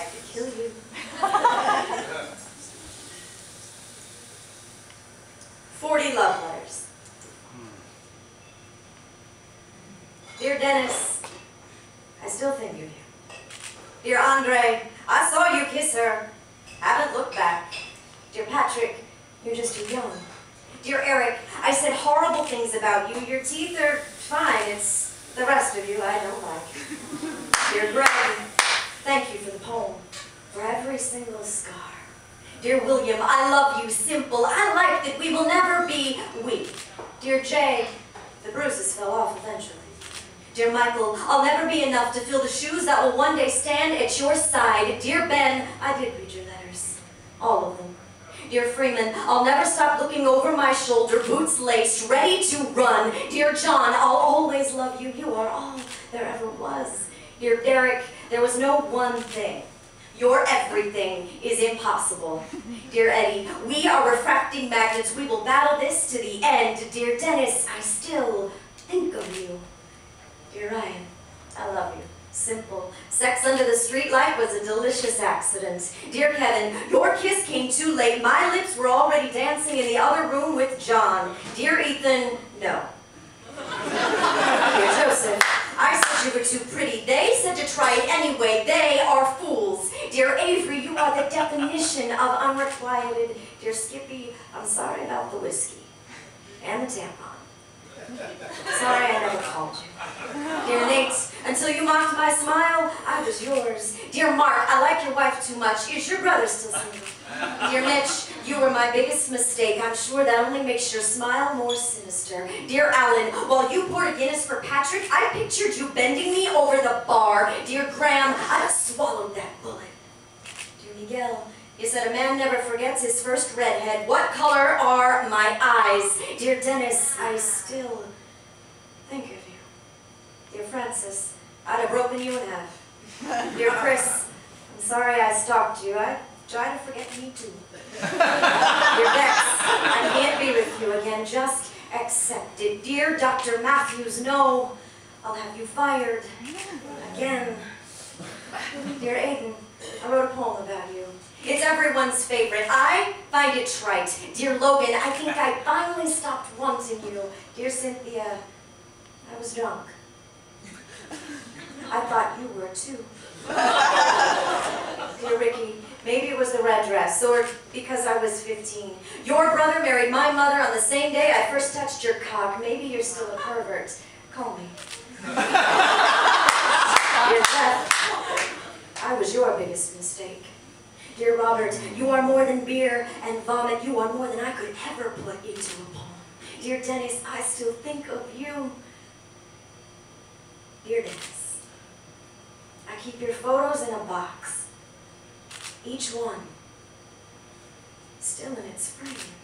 I could kill you. 40 love letters. Dear Dennis, I still think of you. Dear Andre, I saw you kiss her. Haven't looked back. Dear Patrick, you're just too young. Dear Eric, I said horrible things about you. Your teeth are fine. It's the rest of you I don't like. Dear Greg, thank you for the poem, for every single scar. Dear William, I love you, simple. I like that we will never be we. Dear Jay, the bruises fell off eventually. Dear Michael, I'll never be enough to fill the shoes that will one day stand at your side. Dear Ben, I did read your letters, all of them. Dear Freeman, I'll never stop looking over my shoulder, boots laced, ready to run. Dear John, I'll always love you. You are all there ever was. Dear Derek, there was no one thing. Your everything is impossible. Dear Eddie, we are refracting magnets. We will battle this to the end. Dear Dennis, I still think of you. Dear Ryan, I love you. Simple. Sex under the streetlight was a delicious accident. Dear Kevin, your kiss came too late. My lips were already dancing in the other room with John. Dear Ethan, no. Dear Joseph, I said you were too pretty. They said to try it anyway. They are fools. Dear Avery, you are the definition of unrequited. Dear Skippy, I'm sorry about the whiskey and the tampon. Sorry I never called you. Dear Nate, until you mocked my smile, I was yours. Dear Mark, I like your wife too much. Is your brother still single? Dear Mitch, you were my biggest mistake. I'm sure that only makes your smile more sinister. Dear Alan, while you poured a Guinness for Patrick, I pictured you bending me over the bar. Dear Graham, I swallowed that bullet. Dear Miguel, you said a man never forgets his first redhead. What color are my eyes? Dear Dennis, I still think of you. Dear Francis, I'd have broken you in half. Dear Chris, I'm sorry I stalked you. I try to forget me too. Dear Bex, I can't be with you again. Just accept it. Dear Dr. Matthews, no, I'll have you fired again. Dear Aiden, I wrote a poem about you. It's everyone's favorite. I find it trite. Dear Logan, I think I finally stopped wanting you. Dear Cynthia, I was drunk. I thought you were too. Dear Ricky, maybe it was the red dress, or because I was 15. Your brother married my mother on the same day I first touched your cock. Maybe you're still a pervert. Call me. Dear Beth, I was your biggest mistake. Dear Robert, you are more than beer and vomit. You are more than I could ever put into a poem. Dear Dennis, I still think of you. Dear Dennis, I keep your photos in a box. Each one still in its frame.